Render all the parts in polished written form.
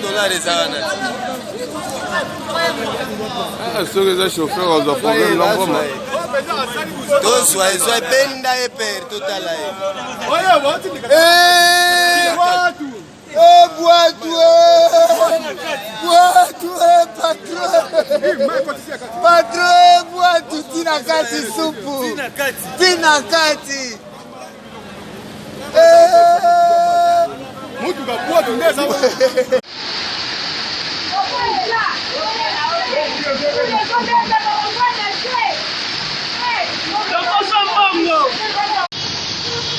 $100 ezana. Ceux qui sont chauffeurs, ils ont problème d'envoi. Tozwa ezwa benda eper totala e. Boatu patron boatu tina kati supu tina kati mutu ga boatu ndeza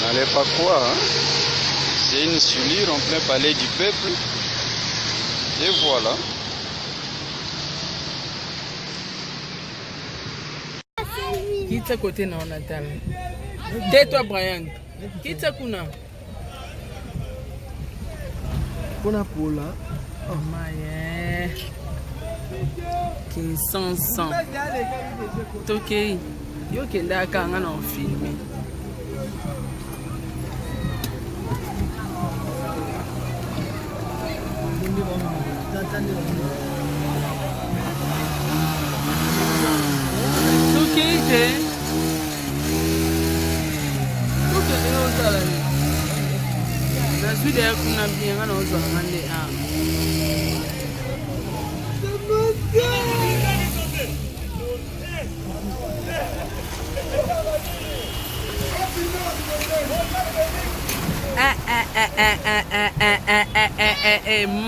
N'allez pas croire, hein? C'est une sulure en plein palais du peuple. Et voilà. Quitte côté non Natal. Tais-toi Brian. Quitte kuna. kuna pula Oh my. 1500. Toke. Yo kenda kanga na filmer.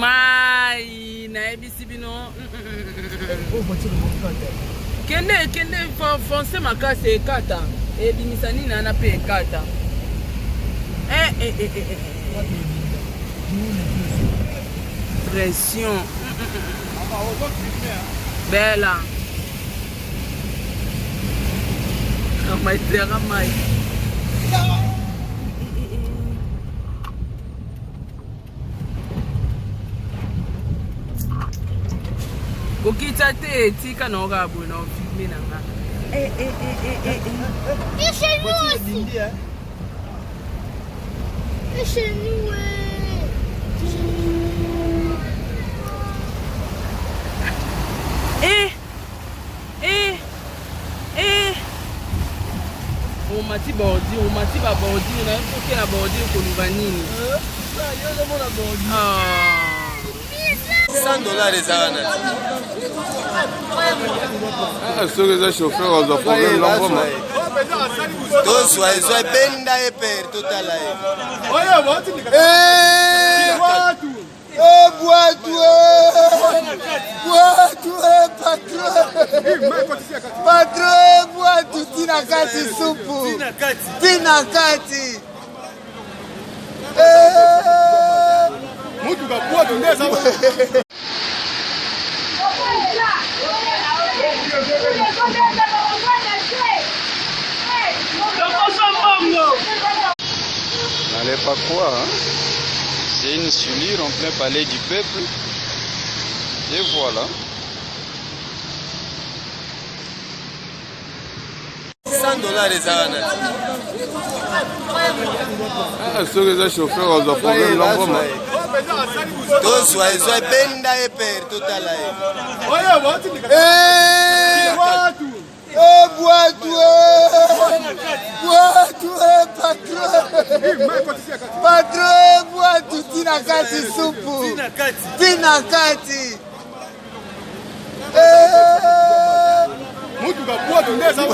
Mai na ebisi bino kende fonce makasi ekata ebimisa nini ana pe ekata pression bela amaitera mai Kokita te tika na oga bu na filmer na nga. Et chez nous aussi. Et chez nous Umati bordi, umati ba bordi na foke na bordi ko luba nini? $100 ezana. Ceux qui sont chauffeurs, ils ont problème d'envoi. Tozwa ezwa benda eper totala e. boatu patron boatu tina kati supu tina kati mutu ga boatu ndeza N'allez pas croire, hein? C'est une sulure en plein palais du peuple. Et voilà. $100 ezana. Ceux qui sont chauffeurs, ils ont problème d'envoi. Tozwa ezwa benda eper totala e. boatu patron boatu tina kati supu tina kati mutu ga boatu ndeza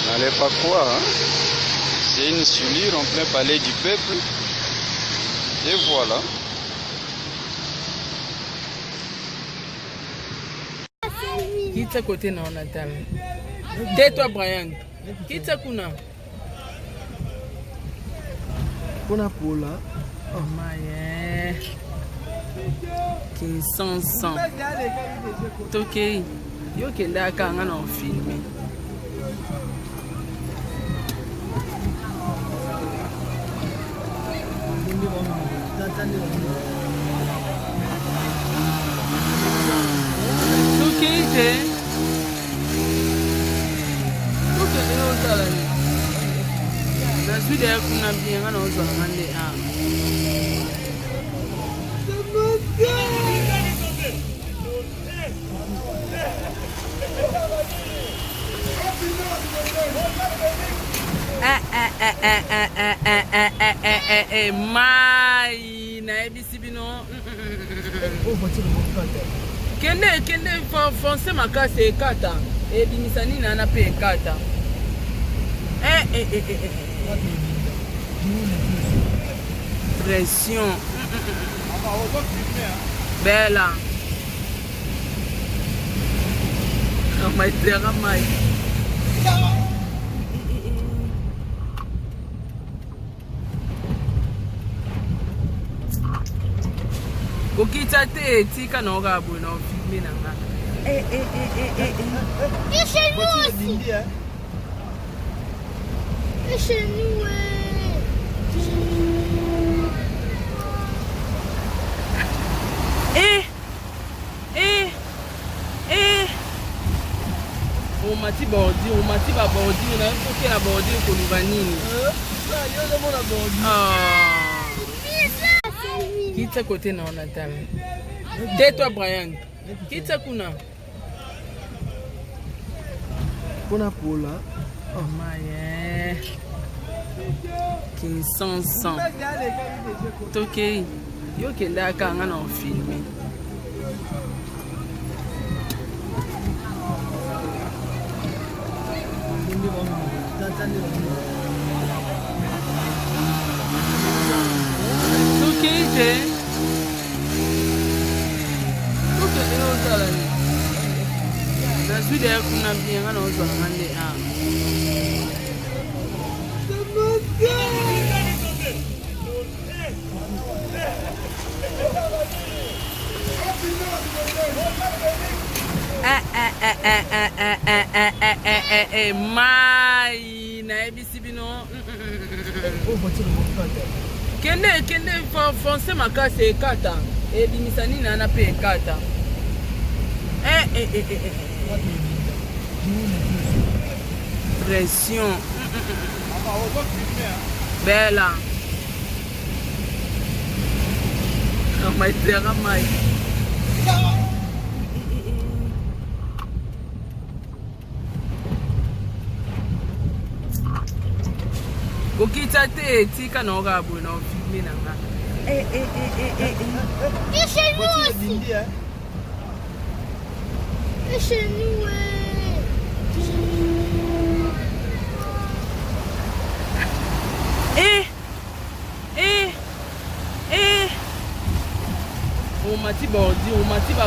N'allez pas croire, hein? C'est une sulure en plein palais du peuple. Et voilà. Quitte côté non Natal. Tais-toi Brian. Quitte kuna. kuna pula Oh my. 1500. Toke. Yo kenda kanga na filmer. nazwi de kuna bien ngana ozwa ngande a mai na ebisi bino kende fonce makasi ekata ebimisa nini ana pe ekata pression bela amaitera mai kokita te tika na oga bu na filmer na nga Et chez nous aussi. Et chez nous, umati bordi ba bordi na mpoke na bordi ko lubanini kita kote na onatal tais-toi Brian kita kuna Kuna pula. oh maye kinsansan toke yo kenda kanga na filmer Tukite. Tukite ozala ni. Nazwi de kuna bien ngana ozala ngande a. Mai na ebisi bino kende fonce makasi ekata ebimisa nini ana pe ekata pression bela amaitera mai kokita te tika na oga bu na filmer na nga et chez nous aussi. Et chez nous, umati ba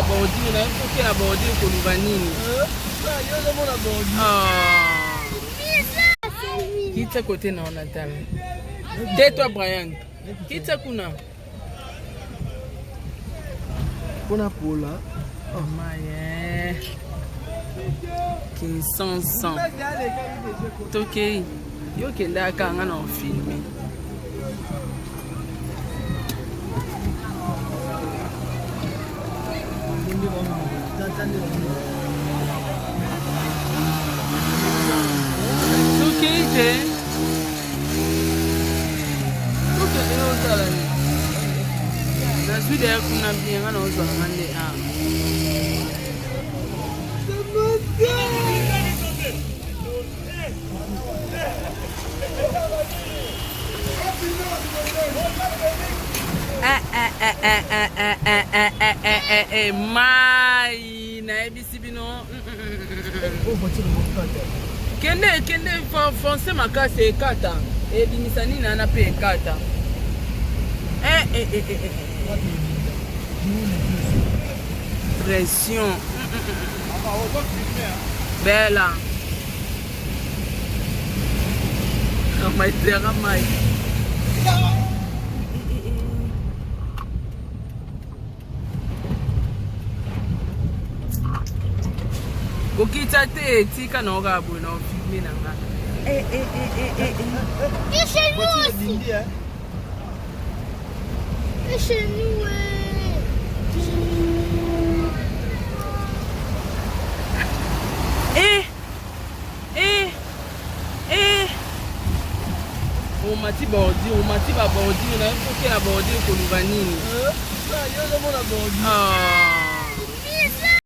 bordi na mpoke na bordi ko lubanini kita kote na onatal tais-toi Brian kita kuna Kuna pula. oh maye kinsansan toke yo kenda kanga na filmer Tukite. Tukite ozala ni. Nazwi de kuna bien ngana ozala ngande a. Mai na ebisi bino kende fonce makasi ekata ebimisa nini ana pe ekata pression bela amaitera mai kokita te tika na oga bu na filmer na nga et chez nous aussi. Et chez nous, omati bordure na yo soki na bordure koluba nini yo ozomona bordure.